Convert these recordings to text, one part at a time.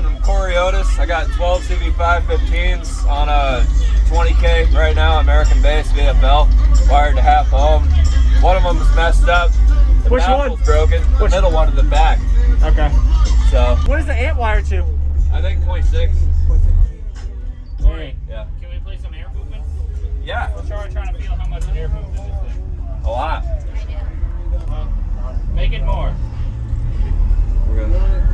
running Corey Otis. I got 12 CV5 15s on a 20K right now, American base VFL, wired to half ohm. One of them is messed up. The Which one? Broken. The middle one in the back. Okay. So. What is the amp wire to? I think 0.6. Corey, yeah. Can we play some air movement? Yeah. We're trying to feel how much air movement is there. A lot. Make it more. We're gonna...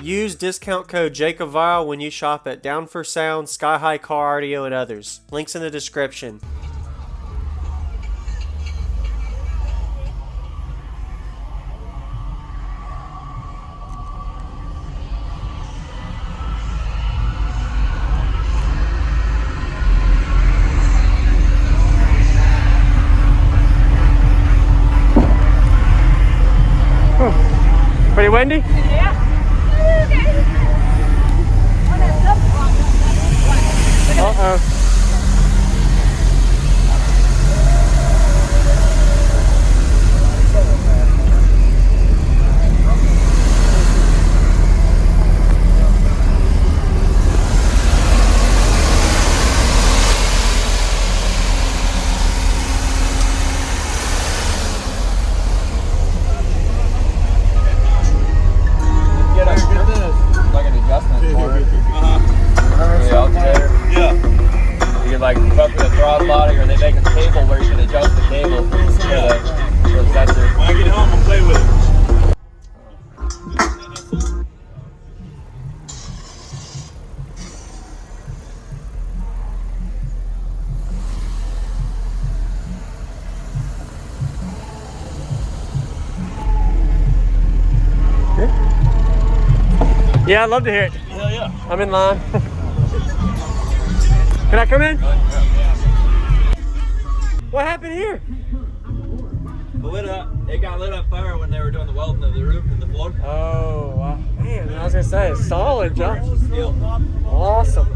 Use discount code JacobViral when you shop at Down for Sound, SkyHigh Car Audio, and others. Links in the description. Pretty windy? Yeah. Uh-oh. Like an adjustment for it. The alternator. Yeah. You can like fuck with the throttle body, or they make a cable where you can adjust the cable for the sensor. When I get home, I'll play with it. Yeah, I'd love to hear it. Hell yeah. I'm in line. Can I come in? What happened here? It got lit up fire when they were doing the welding of the roof and the floor. Oh, wow. Man, I was going to say, solid jump. Steel. Awesome.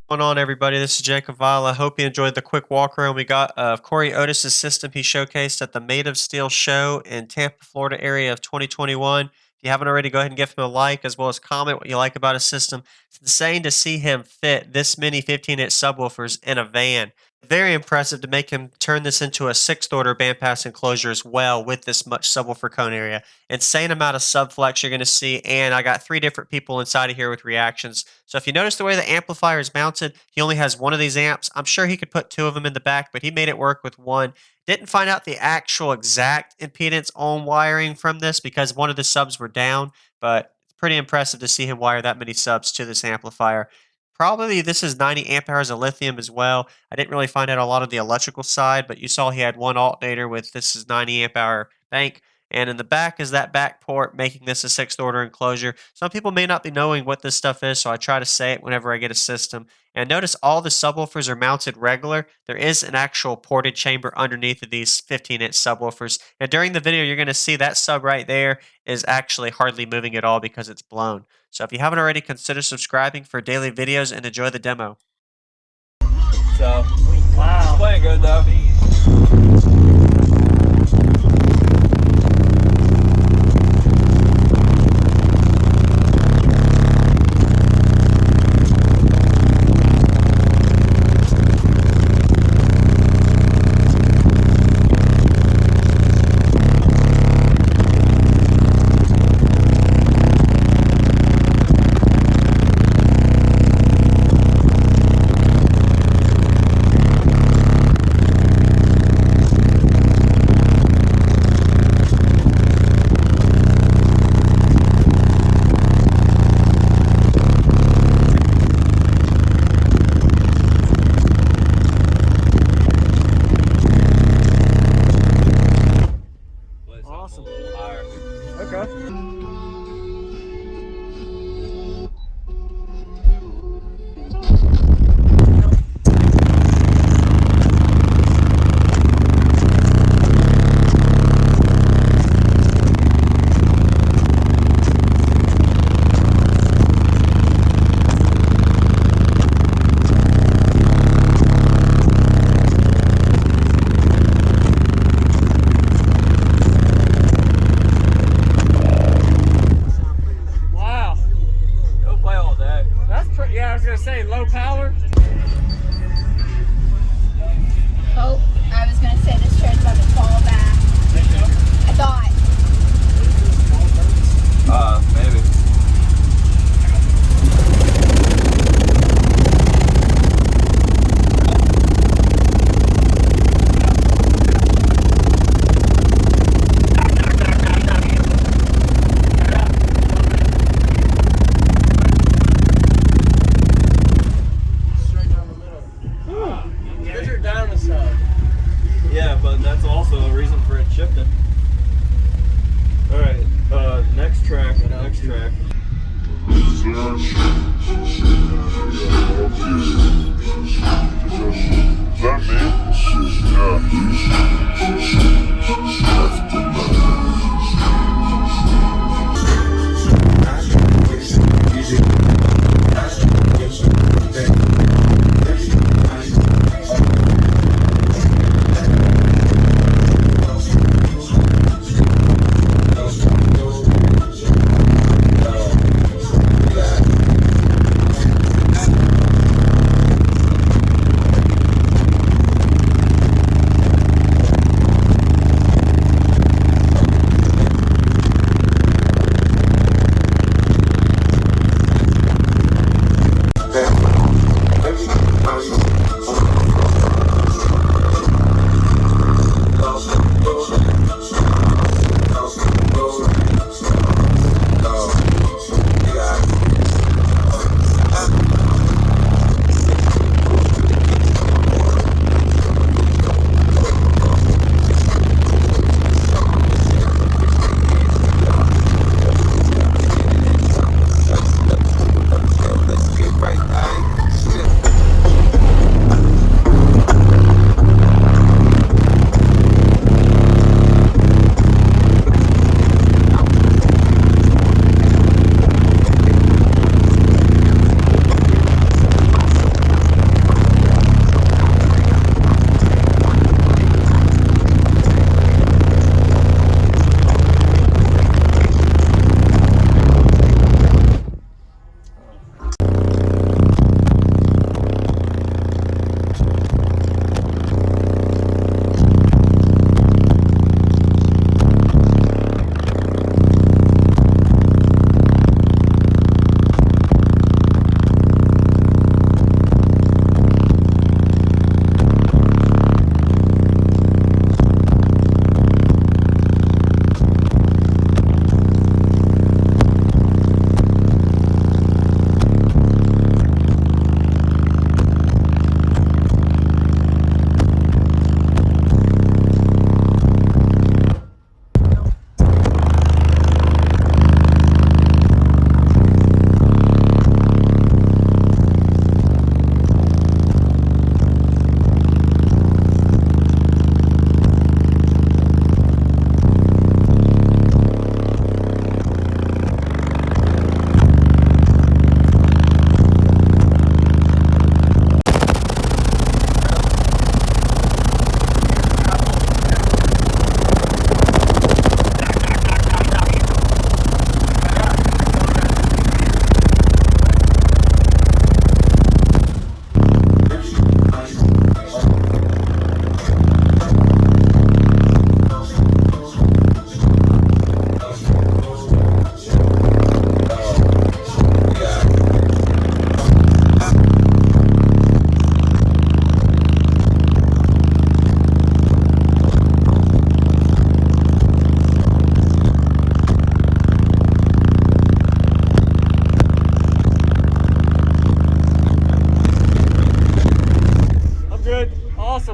What's going on, everybody? This is JacobViral. I hope you enjoyed the quick walk around we got of Corey Otis' system he showcased at the Made of Steel show in Tampa, Florida area of 2021. If you haven't already, go ahead and give him a like as well as comment what you like about his system. It's insane to see him fit this many 15-inch subwoofers in a van. Very impressive to make him turn this into a 6th order bandpass enclosure as well with this much subwoofer cone area. Insane amount of subflex you're going to see, and I got 3 different people inside of here with reactions. So if you notice the way the amplifier is mounted, he only has one of these amps. I'm sure he could put 2 of them in the back, but he made it work with 1. Didn't find out the actual exact impedance on wiring from this because one of the subs were down, but it's pretty impressive to see him wire that many subs to this amplifier. Probably this is 90 amp hours of lithium as well. I didn't really find out a lot of the electrical side, but you saw he had one alternator with this is 90 amp hour bank. And in the back is that back port, making this a 6th order enclosure. Some people may not be knowing what this stuff is, so I try to say it whenever I get a system. And notice all the subwoofers are mounted regular. There is an actual ported chamber underneath of these 15-inch subwoofers. And during the video, you're going to see that sub right there is actually hardly moving at all because it's blown. So if you haven't already, consider subscribing for daily videos and enjoy the demo. So, Wow. it's playing good though. Because you're down the sub. Yeah, but that's also a reason for it shifting. Alright, next track.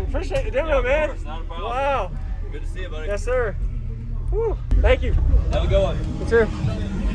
Appreciate you doing it, man. Course, not a problem. Wow. Good to see you, buddy. Yes, sir. Whew. Thank you. Have a good one. You too.